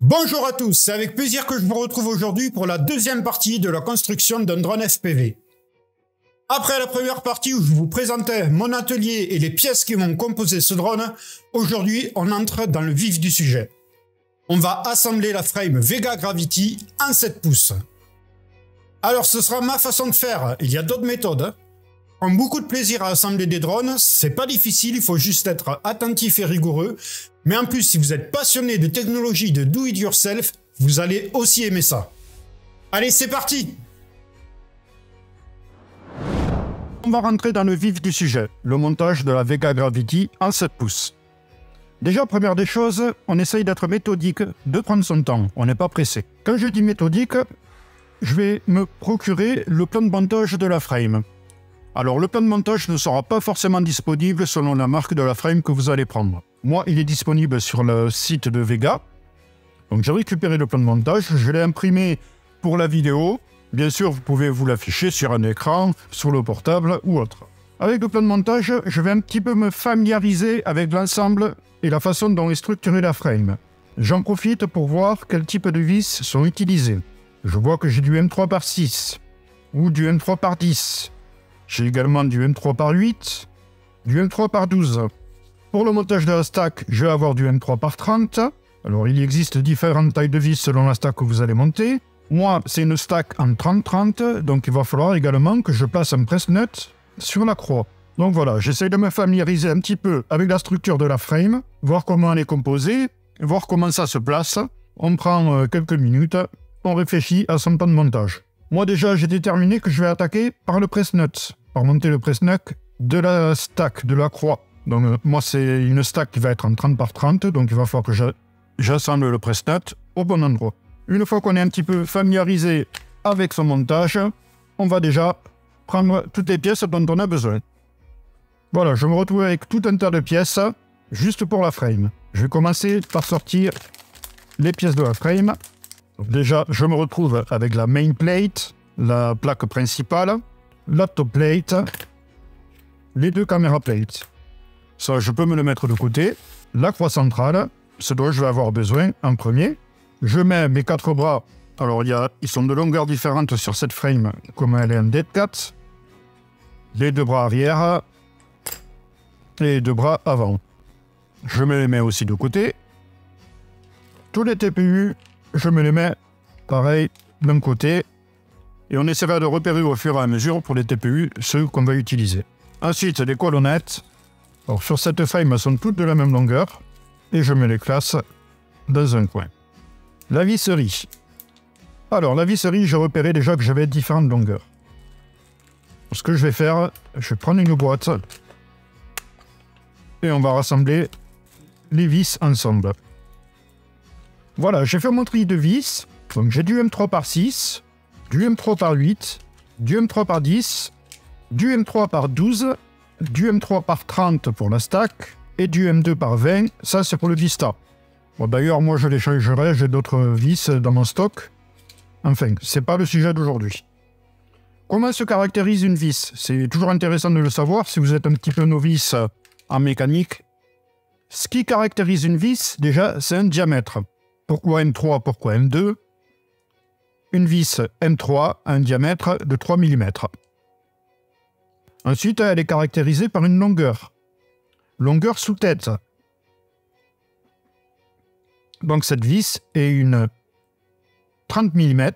Bonjour à tous, c'est avec plaisir que je vous retrouve aujourd'hui pour la deuxième partie de la construction d'un drone FPV. Après la première partie où je vous présentais mon atelier et les pièces qui vont composer ce drone, aujourd'hui on entre dans le vif du sujet. On va assembler la frame Vega Gravity en 7 pouces. Alors ce sera ma façon de faire, il y a d'autres méthodes. Prends beaucoup de plaisir à assembler des drones, c'est pas difficile, il faut juste être attentif et rigoureux. Mais en plus, si vous êtes passionné de technologie de do it yourself, vous allez aussi aimer ça. Allez, c'est parti! On va rentrer dans le vif du sujet, le montage de la Vega Gravity en 7 pouces. Déjà, première des choses, on essaye d'être méthodique, de prendre son temps, on n'est pas pressé. Quand je dis méthodique, je vais me procurer le plan de montage de la frame. Alors, le plan de montage ne sera pas forcément disponible selon la marque de la frame que vous allez prendre. Moi, il est disponible sur le site de Vega. Donc, j'ai récupéré le plan de montage, je l'ai imprimé pour la vidéo. Bien sûr, vous pouvez vous l'afficher sur un écran, sur le portable ou autre. Avec le plan de montage, je vais un petit peu me familiariser avec l'ensemble et la façon dont est structurée la frame. J'en profite pour voir quel type de vis sont utilisés. Je vois que j'ai du M3 par 6 ou du M3 par 10. J'ai également du M3 par 8, du M3 par 12. Pour le montage de la stack, je vais avoir du M3 par 30. Alors, il existe différentes tailles de vis selon la stack que vous allez monter. Moi, c'est une stack en 30-30, donc il va falloir également que je place un press-nut sur la croix. Donc voilà, j'essaie de me familiariser un petit peu avec la structure de la frame, voir comment elle est composée, voir comment ça se place. On prend quelques minutes, on réfléchit à son plan de montage. Moi déjà, j'ai déterminé que je vais attaquer par le press-nut, par monter le press-nut de la stack, de la croix. Donc moi, c'est une stack qui va être en 30 par 30, donc il va falloir que j'assemble le press-nut au bon endroit. Une fois qu'on est un petit peu familiarisé avec son montage, on va déjà prendre toutes les pièces dont on a besoin. Voilà, je me retrouve avec tout un tas de pièces, juste pour la frame. Je vais commencer par sortir les pièces de la frame. Donc déjà, je me retrouve avec la main plate, la plaque principale, la top plate, les deux caméra plates. Ça, je peux me le mettre de côté. La croix centrale, ce dont je vais avoir besoin en premier. Je mets mes 4 bras. Alors, ils sont de longueurs différentes sur cette frame, comme elle est en dead cat. Les 2 bras arrière et les 2 bras avant. Je me les mets aussi de côté. Tous les TPU, je me les mets pareil d'un côté. Et on essaiera de repérer au fur et à mesure pour les TPU ceux qu'on va utiliser. Ensuite, les colonnettes. Alors, sur cette frame, elles sont toutes de la même longueur. Et je me les classe dans un coin. La visserie. Alors, la visserie, j'ai repéré déjà que j'avais différentes longueurs. Ce que je vais faire, je vais prendre une boîte. Et on va rassembler les vis ensemble. Voilà, j'ai fait mon tri de vis. Donc j'ai du M3 par 6, du M3 par 8, du M3 par 10, du M3 par 12, du M3 par 30 pour la stack, et du M2 par 20, ça c'est pour le Vista. Bon, d'ailleurs, moi je les changerai, j'ai d'autres vis dans mon stock. Enfin, c'est pas le sujet d'aujourd'hui. Comment se caractérise une vis? C'est toujours intéressant de le savoir si vous êtes un petit peu novice en mécanique. Ce qui caractérise une vis, déjà, c'est un diamètre. Pourquoi M3, pourquoi M2? Une vis M3 a un diamètre de 3 mm. Ensuite, elle est caractérisée par une longueur. Longueur sous tête. Donc cette vis est une 30 mm.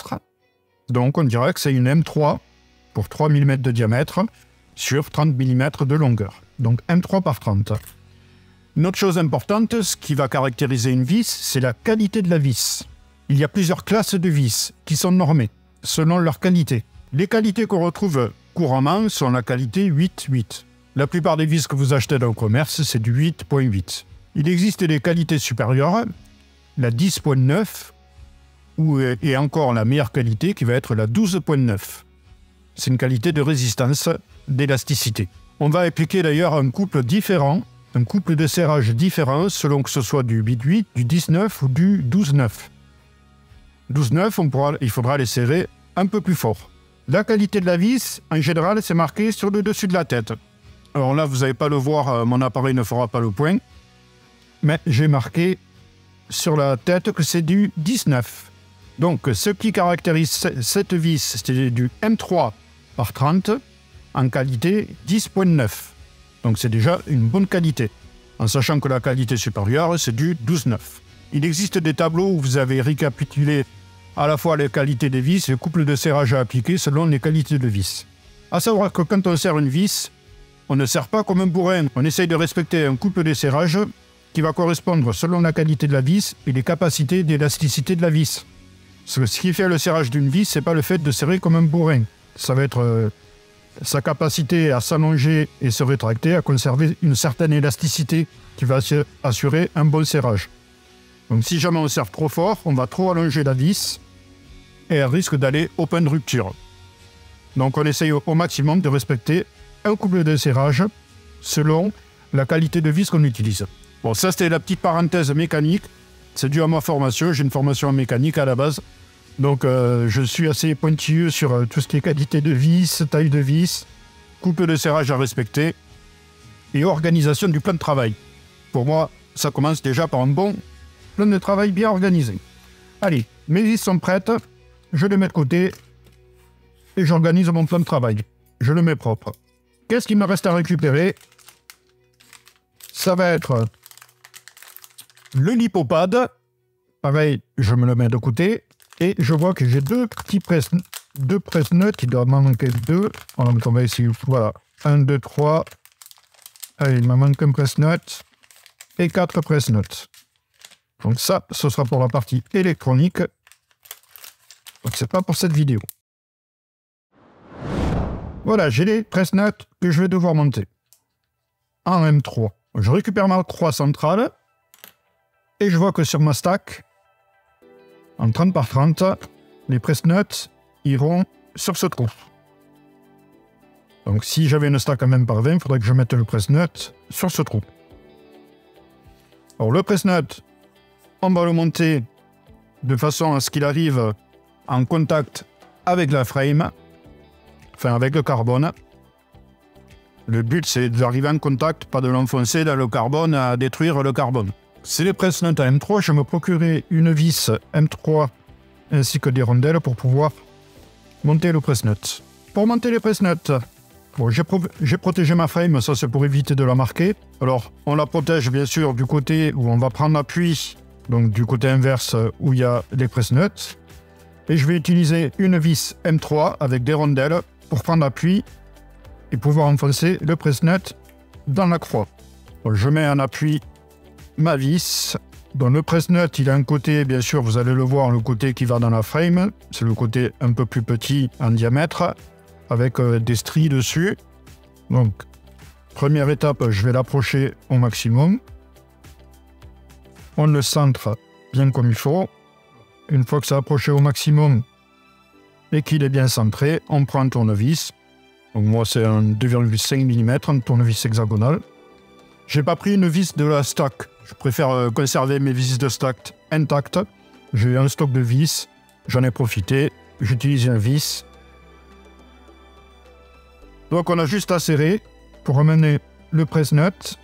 Donc on dirait que c'est une M3 pour 3 mm de diamètre sur 30 mm de longueur. Donc M3 par 30. Une autre chose importante, ce qui va caractériser une vis, c'est la qualité de la vis. Il y a plusieurs classes de vis qui sont normées, selon leur qualité. Les qualités qu'on retrouve couramment sont la qualité 8.8. La plupart des vis que vous achetez dans le commerce, c'est du 8.8. Il existe des qualités supérieures, la 10.9, et encore la meilleure qualité qui va être la 12.9. C'est une qualité de résistance, d'élasticité. On va appliquer d'ailleurs un couple différent, un couple de serrage différent selon que ce soit du 8.8, du 10.9 ou du 12.9. 12.9, il faudra les serrer un peu plus fort. La qualité de la vis, en général, c'est marqué sur le dessus de la tête. Alors là, vous n'allez pas le voir, mon appareil ne fera pas le point. Mais j'ai marqué sur la tête que c'est du 19. Donc, ce qui caractérise cette vis, c'est du M3 par 30 en qualité 10.9. Donc, c'est déjà une bonne qualité. En sachant que la qualité supérieure, c'est du 12.9. Il existe des tableaux où vous avez récapitulé à la fois les qualités des vis et le couple de serrage à appliquer selon les qualités de vis. À savoir que quand on serre une vis, on ne serre pas comme un bourrin. On essaye de respecter un couple de serrage qui va correspondre selon la qualité de la vis et les capacités d'élasticité de la vis. Ce qui fait le serrage d'une vis, c'est pas le fait de serrer comme un bourrin. Ça va être sa capacité à s'allonger et se rétracter, à conserver une certaine élasticité qui va assurer un bon serrage. Donc si jamais on serre trop fort, on va trop allonger la vis et elle risque d'aller au point de rupture. Donc on essaye au maximum de respecter un couple de serrage selon la qualité de vis qu'on utilise. Bon, ça c'était la petite parenthèse mécanique. C'est dû à ma formation, j'ai une formation en mécanique à la base. Donc je suis assez pointilleux sur tout ce qui est qualité de vis, taille de vis, couple de serrage à respecter et organisation du plan de travail. Pour moi, ça commence déjà par un bon plan de travail bien organisé. Allez, mes vis sont prêtes, je les mets de côté et j'organise mon plan de travail. Je le mets propre. Qu'est-ce qu'il me reste à récupérer? Ça va être le lipopad. Pareil, je me le mets de côté. Et je vois que j'ai deux presse-notes, il doit m'en manquer deux. On va essayer, voilà, 1, 2, 3. Allez, il me manque un presse-note et 4 presse-notes. Donc ça, ce sera pour la partie électronique. Donc c'est pas pour cette vidéo. Voilà, j'ai les presse-notes que je vais devoir monter. En M3. Je récupère ma croix centrale. Et je vois que sur ma stack, en 30 par 30, les presse-notes iront sur ce trou. Donc si j'avais une stack en M par 20, il faudrait que je mette le presse-note sur ce trou. Alors le presse-note, on va le monter de façon à ce qu'il arrive en contact avec la frame, enfin avec le carbone. Le but c'est d'arriver en contact, pas de l'enfoncer dans le carbone à détruire le carbone. C'est les presse-notes à M3, je me procurerai une vis M3 ainsi que des rondelles pour pouvoir monter le presse-note. Pour monter les presse-notes, bon, j'ai protégé ma frame, ça c'est pour éviter de la marquer. Alors on la protège bien sûr du côté où on va prendre appui, donc du côté inverse où il y a les presse-notes. Et je vais utiliser une vis M3 avec des rondelles pour prendre appui et pouvoir enfoncer le presse-note dans la croix. Donc, je mets en appui ma vis. Dans le presse-note, il a un côté, bien sûr, vous allez le voir, le côté qui va dans la frame. C'est le côté un peu plus petit en diamètre, avec des stries dessus. Donc, première étape, je vais l'approcher au maximum. On le centre bien comme il faut. Une fois que c'est approché au maximum et qu'il est bien centré, on prend un tournevis. Donc moi, c'est un 2,5 mm, un tournevis hexagonal. J'ai pas pris une vis de la stock. Je préfère conserver mes vis de stock intactes. J'ai un stock de vis, j'en ai profité, j'utilise un vis. Donc on a juste à serrer pour amener le presse-note.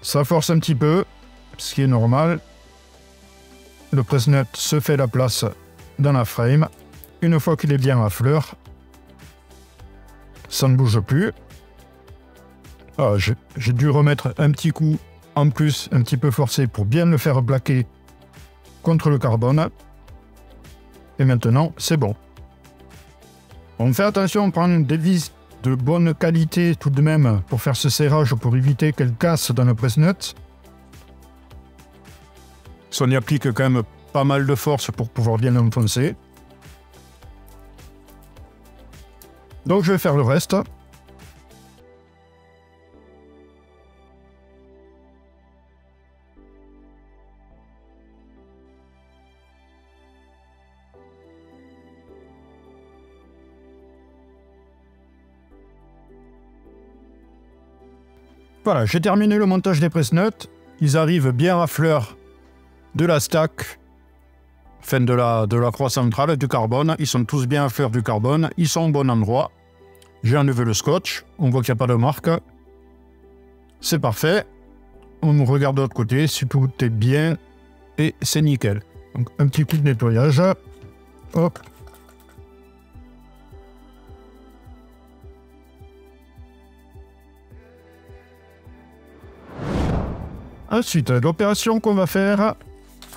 Ça force un petit peu, ce qui est normal. Le presse-note se fait la place dans la frame. Une fois qu'il est bien à fleur, ça ne bouge plus. Ah, j'ai dû remettre un petit coup en plus, un petit peu forcé pour bien le faire plaquer contre le carbone. Et maintenant, c'est bon. On fait attention, on prend des vis de bonne qualité tout de même pour faire ce serrage, pour éviter qu'elle casse dans le presse-note. On y applique quand même pas mal de force pour pouvoir bien l'enfoncer. Donc je vais faire le reste. Voilà, j'ai terminé le montage des presse-notes. Ils arrivent bien à fleur de la stack, enfin de la croix centrale du carbone. Ils sont tous bien à fleur du carbone. Ils sont au bon endroit. J'ai enlevé le scotch. On voit qu'il n'y a pas de marque. C'est parfait. On regarde de l'autre côté si tout est bien et c'est nickel. Donc un petit coup de nettoyage. Hop. Ensuite, l'opération qu'on va faire,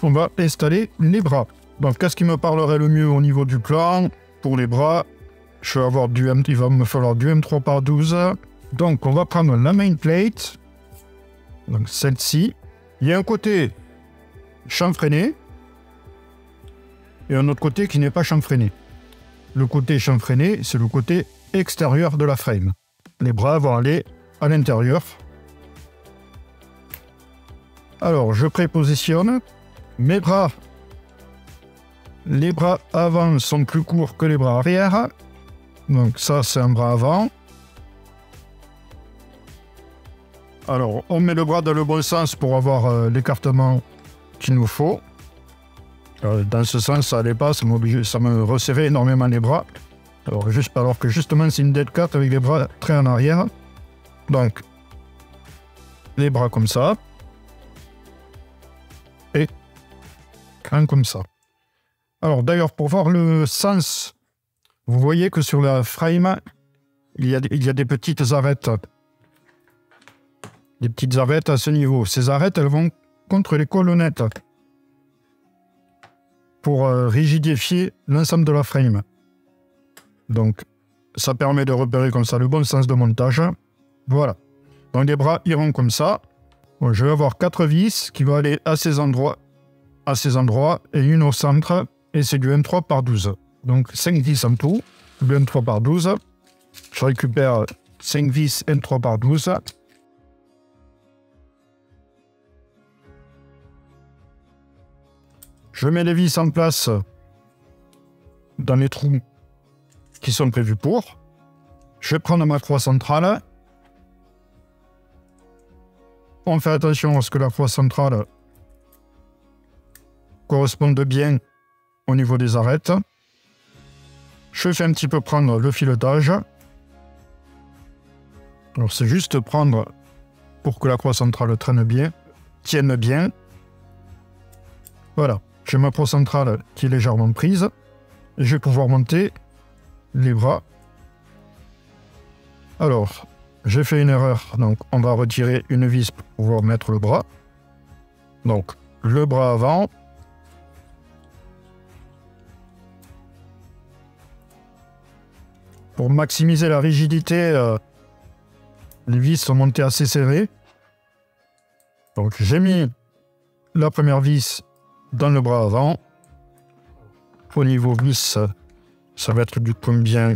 on va installer les bras. Donc, qu'est-ce qui me parlerait le mieux au niveau du plan? Pour les bras, je vais avoir il va me falloir du M3 par 12. Donc, on va prendre la main plate. Donc, celle-ci. Il y a un côté chanfreiné et un autre côté qui n'est pas chanfreiné. Le côté chanfreiné, c'est le côté extérieur de la frame. Les bras vont aller à l'intérieur. Alors, je prépositionne mes bras. Les bras avant sont plus courts que les bras arrière. Donc ça, c'est un bras avant. Alors, on met le bras dans le bon sens pour avoir l'écartement qu'il nous faut. Dans ce sens, ça n'allait pas, ça me resserrait énormément les bras. Alors que justement, c'est une dead cat avec les bras très en arrière. Donc, les bras comme ça. Et un comme ça. Alors d'ailleurs, pour voir le sens, vous voyez que sur la frame, il y a des petites arêtes. Des petites arêtes à ce niveau. Ces arêtes, elles vont contre les colonnettes pour rigidifier l'ensemble de la frame. Donc, ça permet de repérer comme ça le bon sens de montage. Voilà. Donc les bras iront comme ça. Bon, je vais avoir 4 vis qui vont aller à ces endroits, et une au centre, et c'est du M3 par 12. Donc 5 vis en tout, du M3 par 12. Je récupère 5 vis M3 par 12. Je mets les vis en place dans les trous qui sont prévus pour. Je vais prendre ma croix centrale. On fait attention à ce que la croix centrale corresponde bien au niveau des arêtes. Je fais un petit peu prendre le filetage. Alors c'est juste prendre pour que la croix centrale tienne bien. Voilà, j'ai ma croix centrale qui est légèrement prise. Et je vais pouvoir monter les bras. Alors, j'ai fait une erreur, donc on va retirer une vis pour pouvoir mettre le bras. Donc, le bras avant. Pour maximiser la rigidité, les vis sont montées assez serrées. Donc, j'ai mis la première vis dans le bras avant. Au niveau vis, ça va être du combien?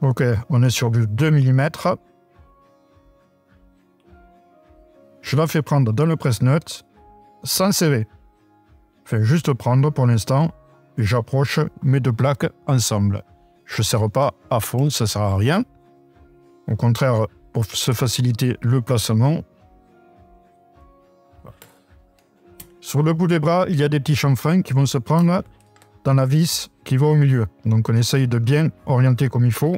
Ok, on est sur du 2 mm. Je la fais prendre dans le press-nut sans serrer. Je fais juste prendre pour l'instant et j'approche mes deux plaques ensemble. Je ne serre pas à fond, ça ne sert à rien. Au contraire, pour se faciliter le placement. Sur le bout des bras, il y a des petits chanfreins qui vont se prendre dans la vis qui va au milieu. Donc on essaye de bien orienter comme il faut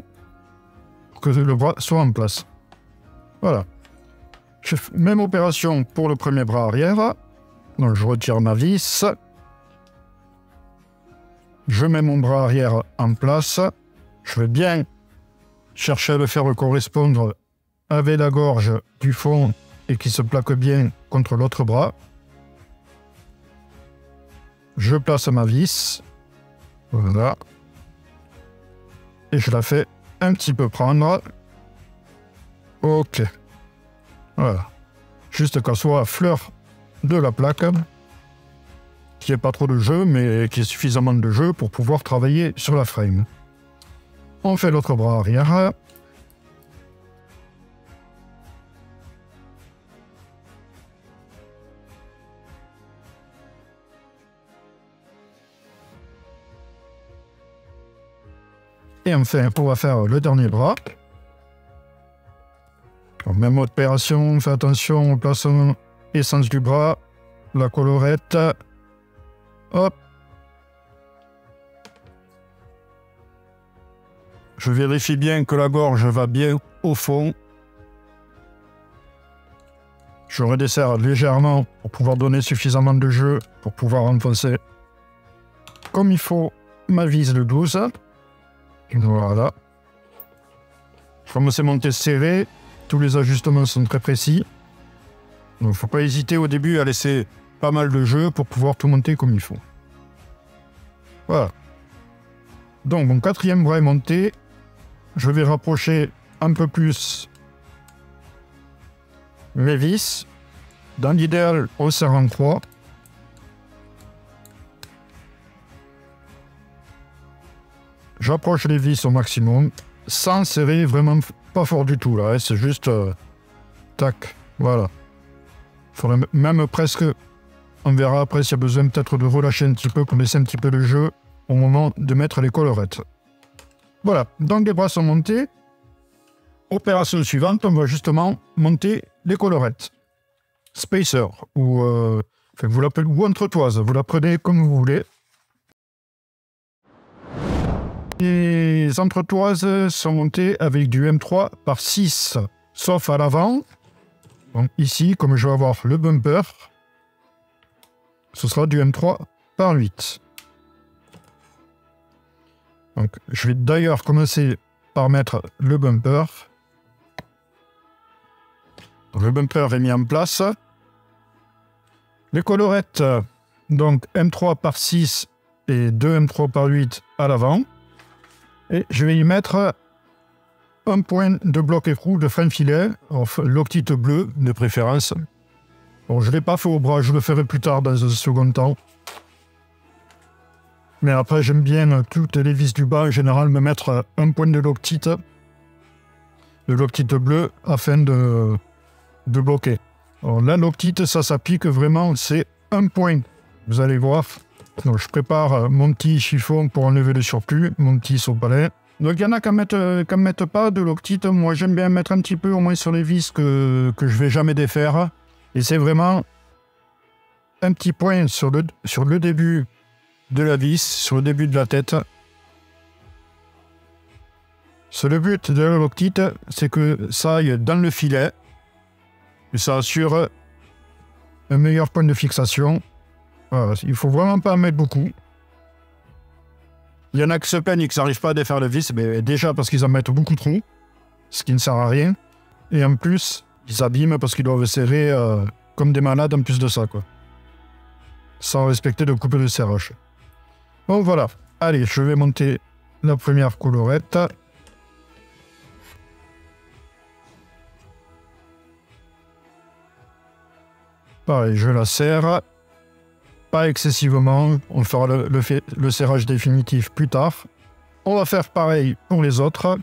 pour que le bras soit en place. Voilà. Je fais même opération pour le premier bras arrière. Donc je retire ma vis. Je mets mon bras arrière en place. Je vais bien chercher à le faire correspondre avec la gorge du fond et qui se plaque bien contre l'autre bras. Je place ma vis. Voilà. Et je la fais un petit peu prendre. Ok. Voilà. Juste qu'elle soit à fleur de la plaque. Qu'il n'y ait pas trop de jeu, mais qu'il y ait suffisamment de jeu pour pouvoir travailler sur la frame. On fait l'autre bras arrière. Et enfin, on va faire le dernier bras. Alors, même opération, fais attention au placement et sens du bras. La collerette. Hop. Je vérifie bien que la gorge va bien au fond. Je redesserre légèrement pour pouvoir donner suffisamment de jeu pour pouvoir enfoncer comme il faut ma vis de 12. Voilà. Comme c'est monté serré, tous les ajustements sont très précis. Donc il ne faut pas hésiter au début à laisser pas mal de jeu pour pouvoir tout monter comme il faut. Voilà. Donc mon quatrième bras est monté. Je vais rapprocher un peu plus les vis. Dans l'idéal, on serre en croix. J'approche les vis au maximum, sans serrer vraiment pas fort du tout là, hein, c'est juste tac, voilà. Il faudrait même presque, on verra après s'il y a besoin peut-être de relâcher un petit peu pour laisser un petit peu de jeu au moment de mettre les collerettes. Voilà, donc les bras sont montés. Opération suivante, on va justement monter les collerettes. Spacer, ou vous l'appelez, ou entretoise, vous la prenez comme vous voulez. Les entretoises sont montées avec du M3 par 6, sauf à l'avant. Donc ici, comme je vais avoir le bumper, ce sera du M3 par 8. Donc je vais d'ailleurs commencer par mettre le bumper. Le bumper est mis en place. Les collerettes, donc M3 par 6 et 2 M3 par 8 à l'avant. Et je vais y mettre un point de bloc écrou de frein filet, l'octite bleu de préférence. Bon, je ne l'ai pas fait au bras, je le ferai plus tard dans un second temps. Mais après, j'aime bien toutes les vis du bas, en général, me mettre un point de l'octite bleu, afin de bloquer. Alors là, l'octite, ça s'applique vraiment, c'est un point. Vous allez voir. Donc, je prépare mon petit chiffon pour enlever le surplus, mon petit sopalin. Donc il y en a qui ne mettent pas de l'octite. Moi, j'aime bien mettre un petit peu, au moins sur les vis que je ne vais jamais défaire. Et c'est vraiment un petit point sur le début de la vis, sur le début de la tête. Le but de l'octite, c'est que ça aille dans le filet. Et ça assure un meilleur point de fixation. Voilà, il ne faut vraiment pas en mettre beaucoup. Il y en a qui se plaignent et qui n'arrivent pas à défaire le vis, mais déjà parce qu'ils en mettent beaucoup trop, ce qui ne sert à rien. Et en plus, ils s'abîment parce qu'ils doivent serrer comme des malades en plus de ça, quoi. Sans respecter le couple de serrage. Bon, voilà. Allez, je vais monter la première collerette. Pareil, je la serre. Pas excessivement, on fera le serrage définitif plus tard. On va faire pareil pour les autres.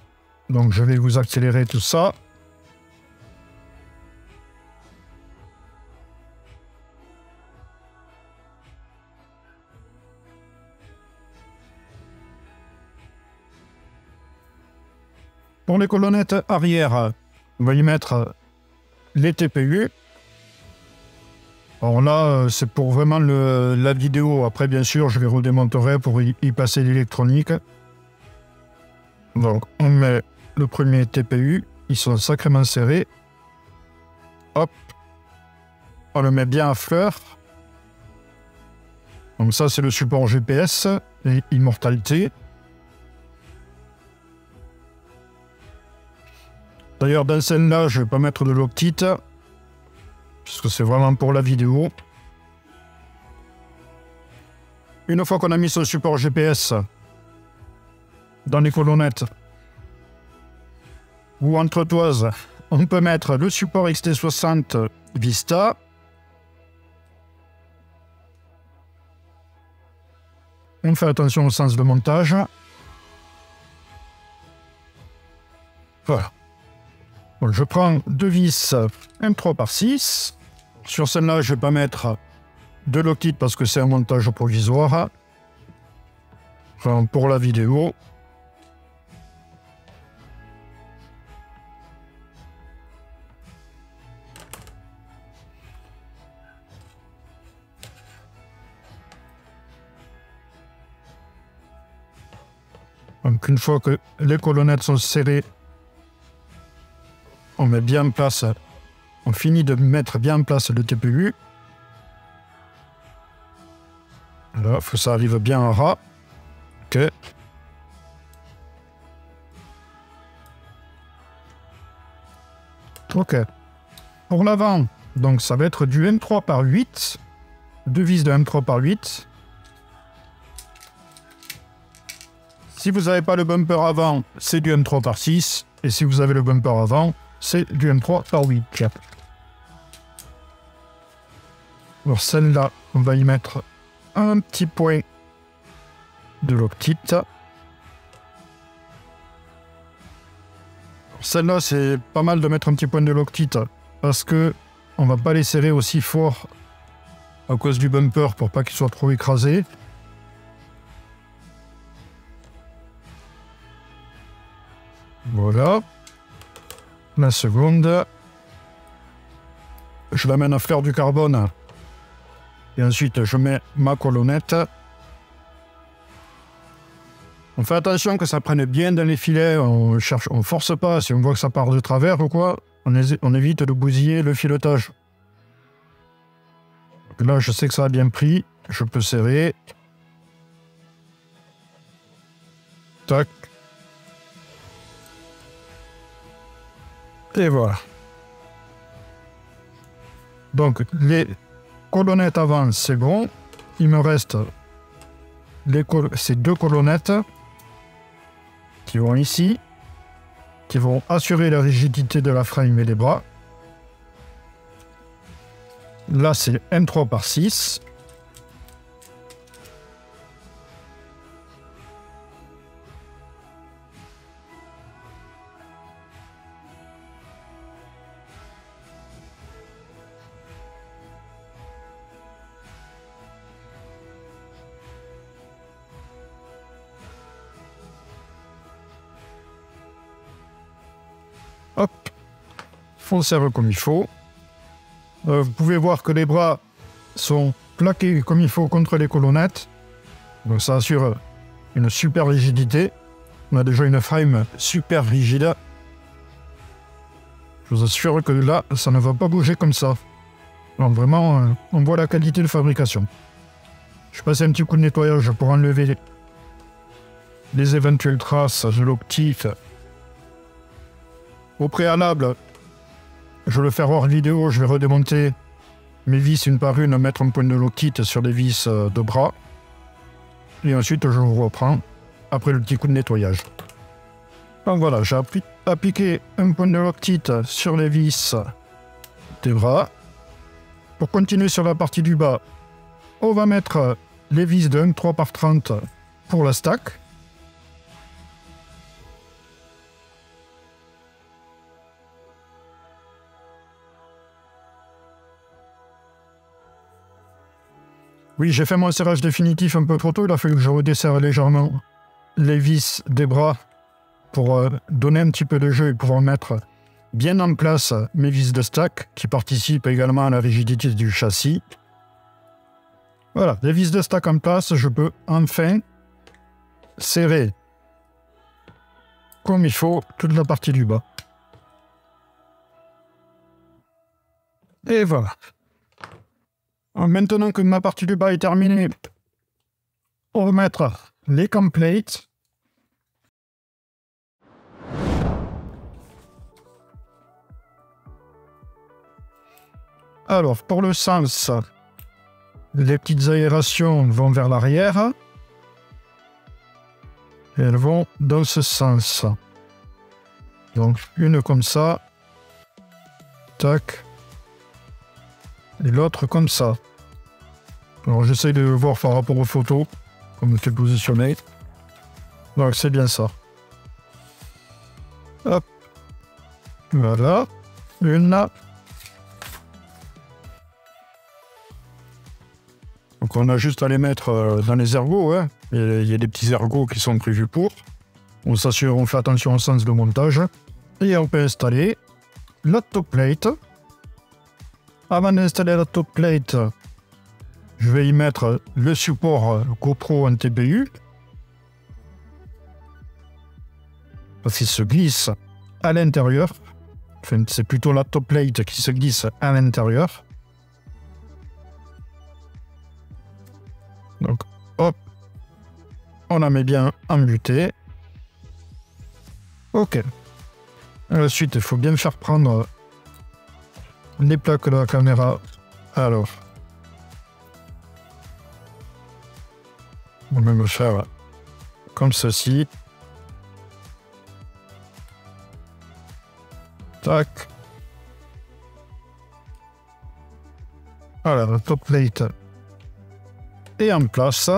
Donc je vais vous accélérer tout ça. Pour les colonnettes arrière, on va y mettre les TPU. Alors là, c'est pour vraiment la vidéo. Après, bien sûr, je les redémonterai pour y passer l'électronique. Donc, on met le premier TPU. Ils sont sacrément serrés. Hop. On le met bien à fleur. Donc ça, c'est le support GPS et immortalité. D'ailleurs, dans celle-là, je ne vais pas mettre de l'octite. Parce que c'est vraiment pour la vidéo. Une fois qu'on a mis son support GPS dans les colonnettes ou entretoises, on peut mettre le support XT60 Vista. On fait attention au sens de montage. Voilà. Bon, je prends deux vis M3 par 6. Sur celle-là, je ne vais pas mettre de l'octite parce que c'est un montage provisoire. Enfin, pour la vidéo. Donc, une fois que les colonnettes sont serrées, on met bien en place, on finit de mettre bien en place le TPU. Là, il faut que ça arrive bien en ras. Ok. Ok. Pour l'avant, donc ça va être du M3 par 8. Deux vis de M3 par 8. Si vous n'avez pas le bumper avant, c'est du M3 par 6. Et si vous avez le bumper avant, c'est du M3 par 8. Alors celle-là, on va y mettre un petit point de loctite. Celle-là, c'est pas mal de mettre un petit point de loctite parce que on va pas les serrer aussi fort à cause du bumper pour pas qu'il soit trop écrasé. Voilà. La seconde. Je l'amène à fleur du carbone. Et ensuite, je mets ma colonnette. On fait attention que ça prenne bien dans les filets. On force pas. Si on voit que ça part de travers ou quoi, on évite de bousiller le filetage. Donc là, je sais que ça a bien pris. Je peux serrer. Tac. Et voilà. Donc, les colonnettes avant, c'est bon. Il me reste ces deux colonnettes qui vont ici, qui vont assurer la rigidité de la frame et des bras. Là, c'est M3 par 6. Hop, on serre comme il faut. Vous pouvez voir que les bras sont plaqués comme il faut contre les colonnettes. Donc ça assure une super rigidité. On a déjà une frame super rigide. Je vous assure que là, ça ne va pas bouger comme ça. Donc vraiment, on voit la qualité de fabrication. Je passe un petit coup de nettoyage pour enlever les éventuelles traces de l'optique. Au préalable, je vais le faire hors vidéo, je vais redémonter mes vis une par une, mettre un point de loctite sur les vis de bras. Et ensuite, je vous reprends après le petit coup de nettoyage. Donc voilà, j'ai appliqué un point de loctite sur les vis des bras. Pour continuer sur la partie du bas, on va mettre les vis de 1,3 par 30 pour la stack. Oui, j'ai fait mon serrage définitif un peu trop tôt, il a fallu que je redesserre légèrement les vis des bras pour donner un petit peu de jeu et pouvoir mettre bien en place mes vis de stack qui participent également à la rigidité du châssis. Voilà, les vis de stack en place, je peux enfin serrer comme il faut toute la partie du bas. Et voilà. Maintenant que ma partie du bas est terminée, on va mettre les templates. Alors, pour le sens, les petites aérations vont vers l'arrière. Et elles vont dans ce sens. Donc, une comme ça. Tac. Et l'autre comme ça. Alors j'essaye de voir par rapport aux photos, comme c'est positionné. Donc c'est bien ça. Hop. Voilà. Une là. Donc on a juste à les mettre dans les ergots. Hein. Il y a des petits ergots qui sont prévus pour. On s'assure, on fait attention au sens de montage. Et on peut installer la top plate. Avant d'installer la top plate, je vais y mettre le support GoPro en TPU. Parce qu'il se glisse à l'intérieur. Enfin, c'est plutôt la top plate qui se glisse à l'intérieur. Donc, hop, on la met bien embutée. Ok. Ensuite, il faut bien faire prendre les plaques de la caméra. Alors, on va même faire comme ceci. Tac. Alors, la top plate est en place.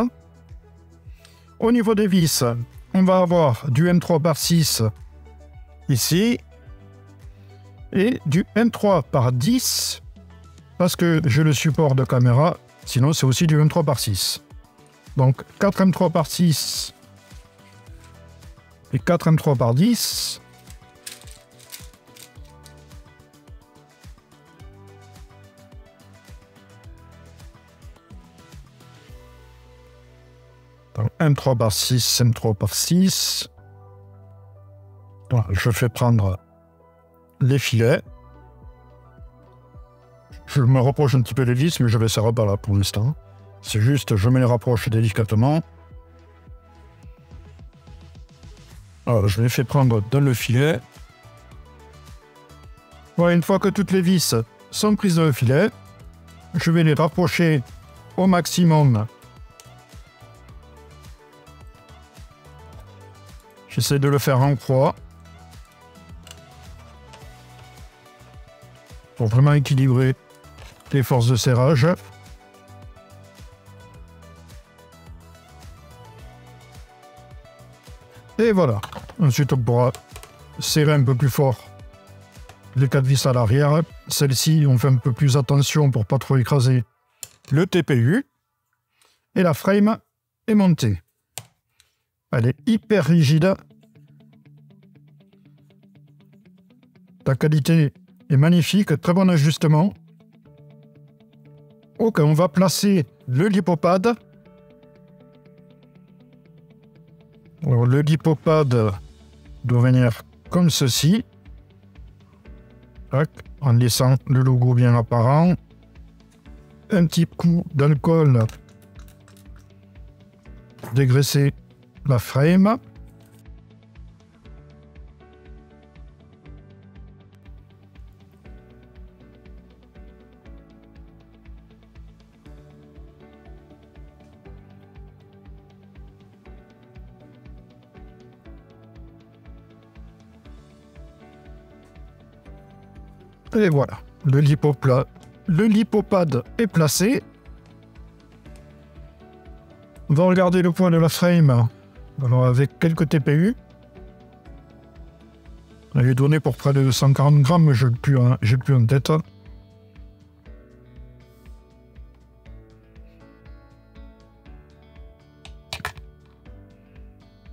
Au niveau des vis, on va avoir du M3/6 ici et du M3/10 parce que j'ai le support de caméra, sinon c'est aussi du M3/6. Donc 4 M3/6 et 4 M3/10. Donc M3/6, M3/6. Voilà, je fais prendre les filets. Je me rapproche un petit peu les vis, mais je ne les serre pas là pour l'instant. C'est juste, je me les rapproche délicatement. Alors, je les fais prendre dans le filet. Voilà, une fois que toutes les vis sont prises dans le filet, je vais les rapprocher au maximum. J'essaie de le faire en croix pour vraiment équilibrer les forces de serrage. Et voilà. Ensuite, on pourra serrer un peu plus fort les 4 vis à l'arrière. Celle-ci, on fait un peu plus attention pour pas trop écraser le TPU. Et la frame est montée. Elle est hyper rigide. La qualité est magnifique, très bon ajustement. Ok, on va placer le lipopad. Alors, le lipopad doit venir comme ceci. Tac, en laissant le logo bien apparent. Un petit coup d'alcool pour dégraisser la frame. Et voilà, le lipopad est placé. On va regarder le poids de la frame. Alors avec quelques TPU. On avait donné pour près de 140 grammes, mais je n'ai plus en tête.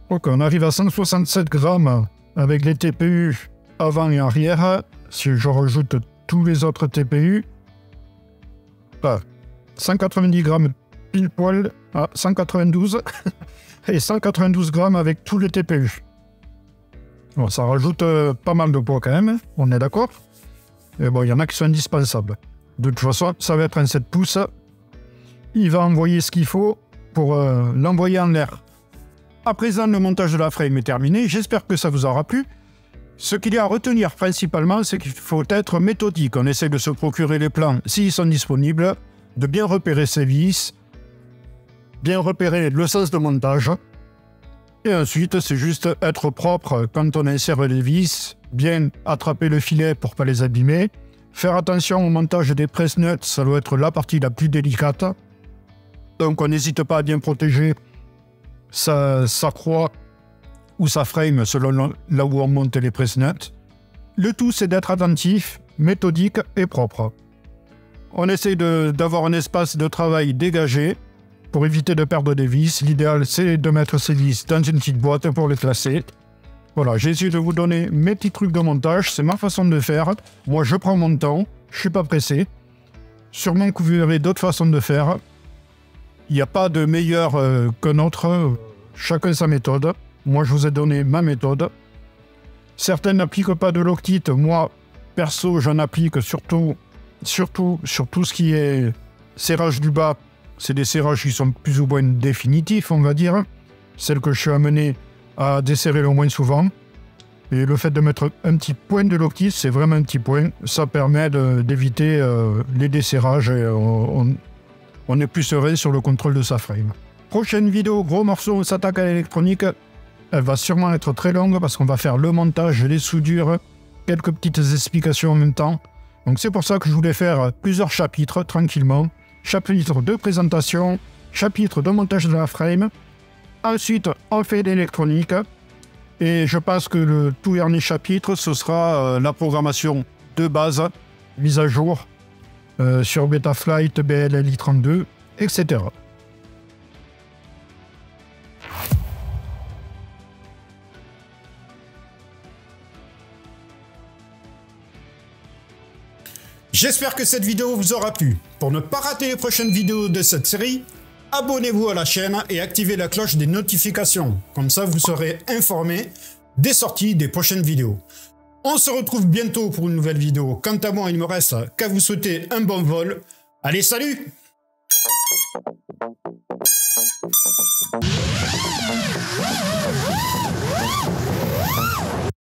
Ok, on arrive à 167 grammes avec les TPU avant et arrière. Si je rajoute tous les autres TPU, 190 grammes pile poil à 192 et 192 grammes avec tous les TPU. Bon, ça rajoute pas mal de poids quand même, on est d'accord. Et bon, il y en a qui sont indispensables. De toute façon, ça va être un 7 pouces. Il va envoyer ce qu'il faut pour l'envoyer en l'air. À présent, le montage de la frame est terminé. J'espère que ça vous aura plu. Ce qu'il y a à retenir principalement, c'est qu'il faut être méthodique. On essaie de se procurer les plans s'ils sont disponibles, de bien repérer ses vis, bien repérer le sens de montage. Et ensuite, c'est juste être propre quand on insère les vis, bien attraper le filet pour ne pas les abîmer, faire attention au montage des press nuts, ça doit être la partie la plus délicate. Donc on n'hésite pas à bien protéger sa croix ou sa frame selon là où on monte les press nuts. Le tout, c'est d'être attentif, méthodique et propre. On essaie d'avoir un espace de travail dégagé pour éviter de perdre des vis. L'idéal, c'est de mettre ces vis dans une petite boîte pour les classer. Voilà, j'ai essayé de vous donner mes petits trucs de montage, c'est ma façon de faire. Moi, je prends mon temps, je ne suis pas pressé. Sûrement que vous verrez d'autres façons de faire. Il n'y a pas de meilleur qu'un autre, chacun sa méthode. Moi, je vous ai donné ma méthode. Certains n'appliquent pas de Loctite. Moi, Perso, j'en applique surtout sur tout ce qui est serrage du bas. C'est des serrages qui sont plus ou moins définitifs, on va dire. Celles que je suis amené à desserrer le moins souvent. Et le fait de mettre un petit point de loctite, c'est vraiment un petit point. Ça permet d'éviter les desserrages et on est plus serein sur le contrôle de sa frame. Prochaine vidéo, gros morceau, on s'attaque à l'électronique. Elle va sûrement être très longue parce qu'on va faire le montage, les soudures, quelques petites explications en même temps. Donc c'est pour ça que je voulais faire plusieurs chapitres tranquillement. Chapitre de présentation, chapitre de montage de la frame. Ensuite, on fait l'électronique. Et je pense que le tout dernier chapitre, ce sera la programmation de base, mise à jour sur Betaflight, BLLI32, etc. J'espère que cette vidéo vous aura plu. Pour ne pas rater les prochaines vidéos de cette série, abonnez-vous à la chaîne et activez la cloche des notifications. Comme ça, vous serez informé des sorties des prochaines vidéos. On se retrouve bientôt pour une nouvelle vidéo. Quant à moi, il ne me reste qu'à vous souhaiter un bon vol. Allez, salut!